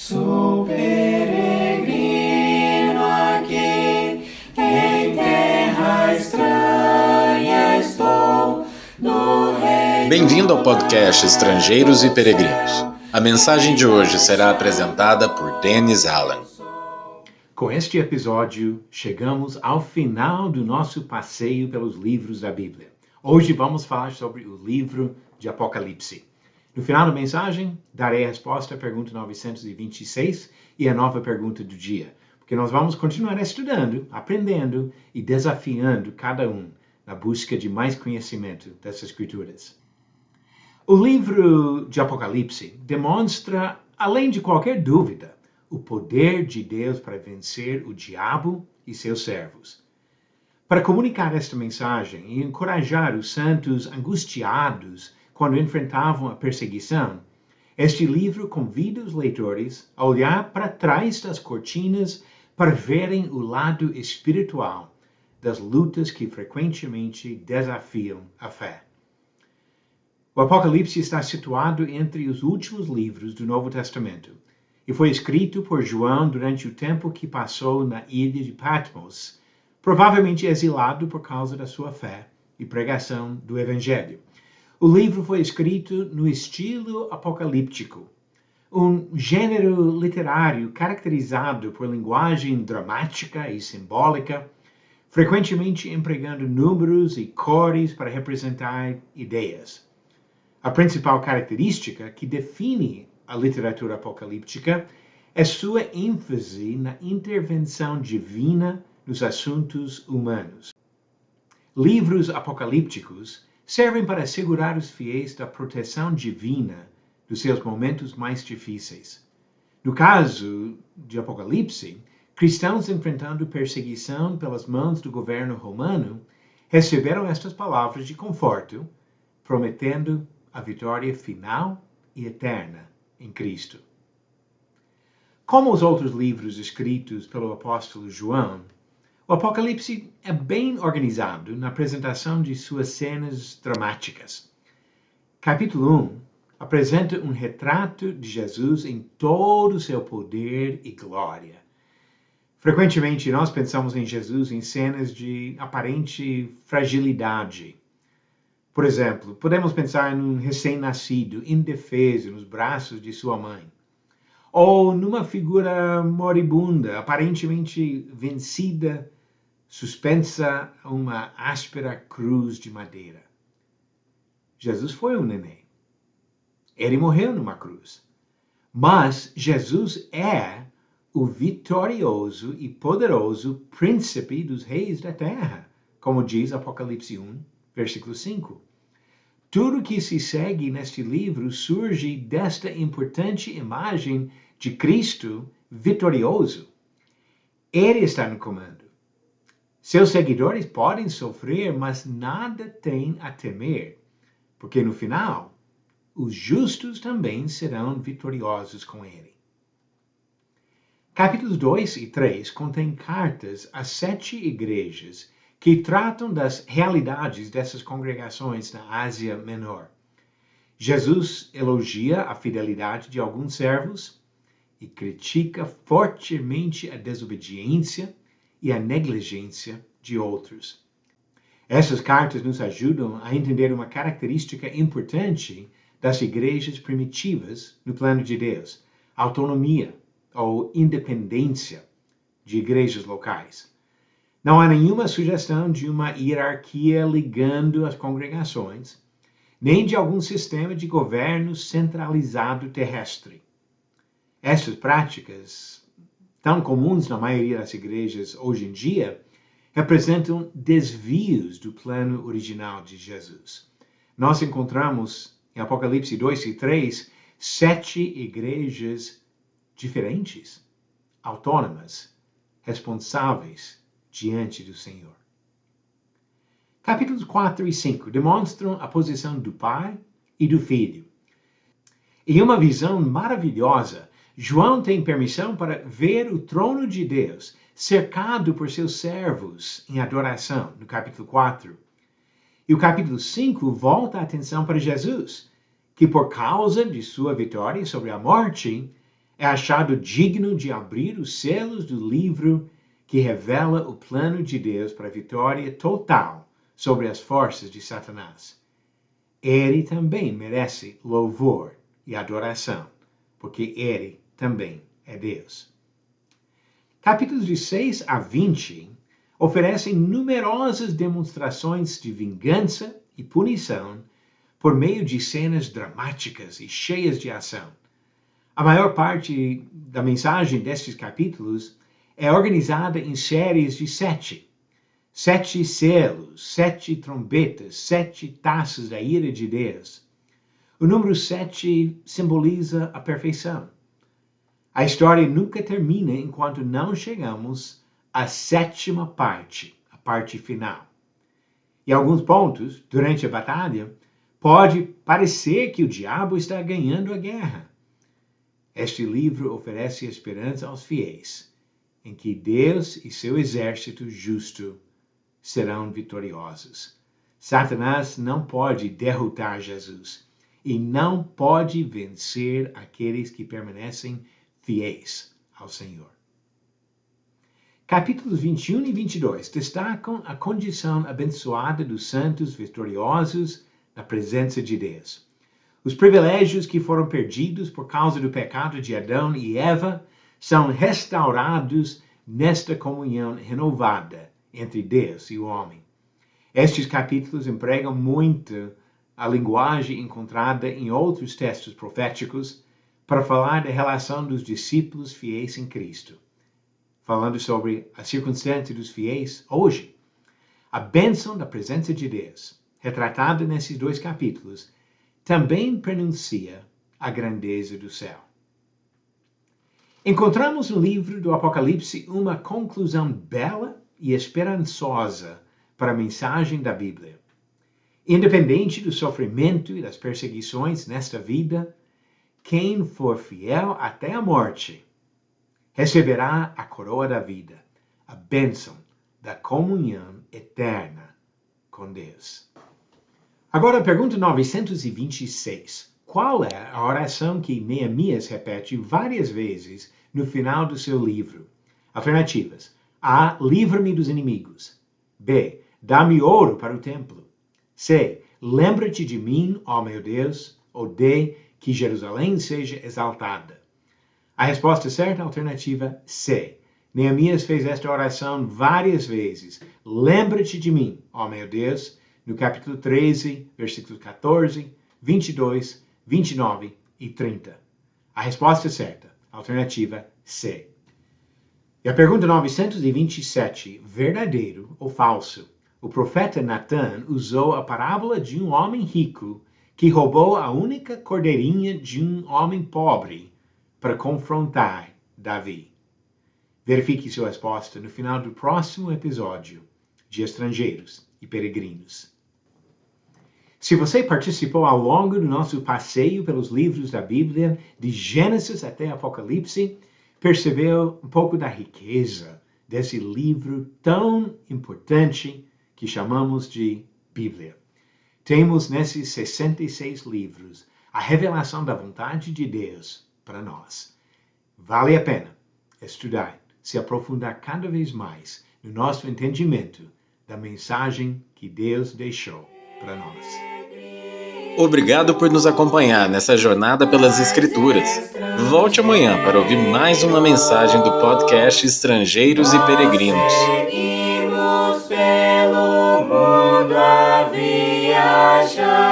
Sou peregrino aqui, em terra estranha estou, no reino. Bem-vindo ao podcast Estrangeiros e Peregrinos. A mensagem de hoje será apresentada por Dennis Allen. Com este episódio, chegamos ao final do nosso passeio pelos livros da Bíblia. Hoje vamos falar sobre o livro de Apocalipse. No final da mensagem, darei a resposta à pergunta 926 e a nova pergunta do dia, porque nós vamos continuar estudando, aprendendo e desafiando cada um na busca de mais conhecimento das Escrituras. O livro de Apocalipse demonstra, além de qualquer dúvida, o poder de Deus para vencer o diabo e seus servos. Para comunicar esta mensagem e encorajar os santos angustiados quando enfrentavam a perseguição, este livro convida os leitores a olhar para trás das cortinas para verem o lado espiritual das lutas que frequentemente desafiam a fé. O Apocalipse está situado entre os últimos livros do Novo Testamento e foi escrito por João durante o tempo que passou na ilha de Patmos, provavelmente exilado por causa da sua fé e pregação do Evangelho. O livro foi escrito no estilo apocalíptico, um gênero literário caracterizado por linguagem dramática e simbólica, frequentemente empregando números e cores para representar ideias. A principal característica que define a literatura apocalíptica é sua ênfase na intervenção divina nos assuntos humanos. Livros apocalípticos servem para assegurar os fiéis da proteção divina dos seus momentos mais difíceis. No caso de Apocalipse, cristãos enfrentando perseguição pelas mãos do governo romano receberam estas palavras de conforto, prometendo a vitória final e eterna em Cristo. Como os outros livros escritos pelo apóstolo João, o Apocalipse é bem organizado na apresentação de suas cenas dramáticas. Capítulo 1 apresenta um retrato de Jesus em todo o seu poder e glória. Frequentemente nós pensamos em Jesus em cenas de aparente fragilidade. Por exemplo, podemos pensar num recém-nascido, indefeso nos braços de sua mãe, ou numa figura moribunda, aparentemente vencida, suspensa a uma áspera cruz de madeira. Jesus foi um neném. Ele morreu numa cruz. Mas Jesus é o vitorioso e poderoso príncipe dos reis da terra, como diz Apocalipse 1, versículo 5. Tudo que se segue neste livro surge desta importante imagem de Cristo vitorioso. Ele está no comando. Seus seguidores podem sofrer, mas nada têm a temer, porque no final, os justos também serão vitoriosos com ele. Capítulos 2 e 3 contêm cartas a 7 igrejas que tratam das realidades dessas congregações na Ásia Menor. Jesus elogia a fidelidade de alguns servos e critica fortemente a desobediência e a negligência de outros. Essas cartas nos ajudam a entender uma característica importante das igrejas primitivas no plano de Deus: autonomia ou independência de igrejas locais. Não há nenhuma sugestão de uma hierarquia ligando as congregações, nem de algum sistema de governo centralizado terrestre. Essas práticas, tão comuns na maioria das igrejas hoje em dia, representam desvios do plano original de Jesus. Nós encontramos em Apocalipse 2 e 3 7 igrejas diferentes, autônomas, responsáveis diante do Senhor. Capítulos 4 e 5 demonstram a posição do Pai e do Filho. Em uma visão maravilhosa, João tem permissão para ver o trono de Deus cercado por seus servos em adoração, no capítulo 4. E o capítulo 5 volta a atenção para Jesus, que por causa de sua vitória sobre a morte, é achado digno de abrir os selos do livro que revela o plano de Deus para a vitória total sobre as forças de Satanás. Ele também merece louvor e adoração, porque ele também é Deus. Capítulos de 6 a 20 oferecem numerosas demonstrações de vingança e punição por meio de cenas dramáticas e cheias de ação. A maior parte da mensagem destes capítulos é organizada em séries de 7. 7 selos, 7 trombetas, 7 taças da ira de Deus. O número 7 simboliza a perfeição. A história nunca termina enquanto não chegamos à 7ª parte, a parte final. Em alguns pontos, durante a batalha, pode parecer que o diabo está ganhando a guerra. Este livro oferece esperança aos fiéis, em que Deus e seu exército justo serão vitoriosos. Satanás não pode derrotar Jesus e não pode vencer aqueles que permanecem fiéis ao Senhor. Capítulos 21 e 22 destacam a condição abençoada dos santos vitoriosos na presença de Deus. Os privilégios que foram perdidos por causa do pecado de Adão e Eva são restaurados nesta comunhão renovada entre Deus e o homem. Estes capítulos empregam muito a linguagem encontrada em outros textos proféticos para falar da relação dos discípulos fiéis em Cristo. Falando sobre a circunstância dos fiéis hoje, a bênção da presença de Deus, retratada nesses 2 capítulos, também pronuncia a grandeza do céu. Encontramos no livro do Apocalipse uma conclusão bela e esperançosa para a mensagem da Bíblia. Independente do sofrimento e das perseguições nesta vida, quem for fiel até a morte receberá a coroa da vida, a bênção da comunhão eterna com Deus. Agora, a pergunta 926. Qual é a oração que Neemias repete várias vezes no final do seu livro? Alternativas. A. Livra-me dos inimigos. B. Dá-me ouro para o templo. C. Lembra-te de mim, ó meu Deus. Ou D. Que Jerusalém seja exaltada. A resposta certa é a alternativa C. Neemias fez esta oração várias vezes. Lembra-te de mim, ó meu Deus, no capítulo 13, versículos 14, 22, 29 e 30. A resposta certa, alternativa C. E a pergunta 927, verdadeiro ou falso? O profeta Natan usou a parábola de um homem rico que roubou a única cordeirinha de um homem pobre para confrontar Davi. Verifique sua resposta no final do próximo episódio de Estrangeiros e Peregrinos. Se você participou ao longo do nosso passeio pelos livros da Bíblia, de Gênesis até Apocalipse, percebeu um pouco da riqueza desse livro tão importante que chamamos de Bíblia. Temos nesses 66 livros a revelação da vontade de Deus para nós. Vale a pena estudar, se aprofundar cada vez mais no nosso entendimento da mensagem que Deus deixou para nós. Obrigado por nos acompanhar nessa jornada pelas Escrituras. Volte amanhã para ouvir mais uma mensagem do podcast Estrangeiros e Peregrinos. Seguimos pelo mundo a viajar.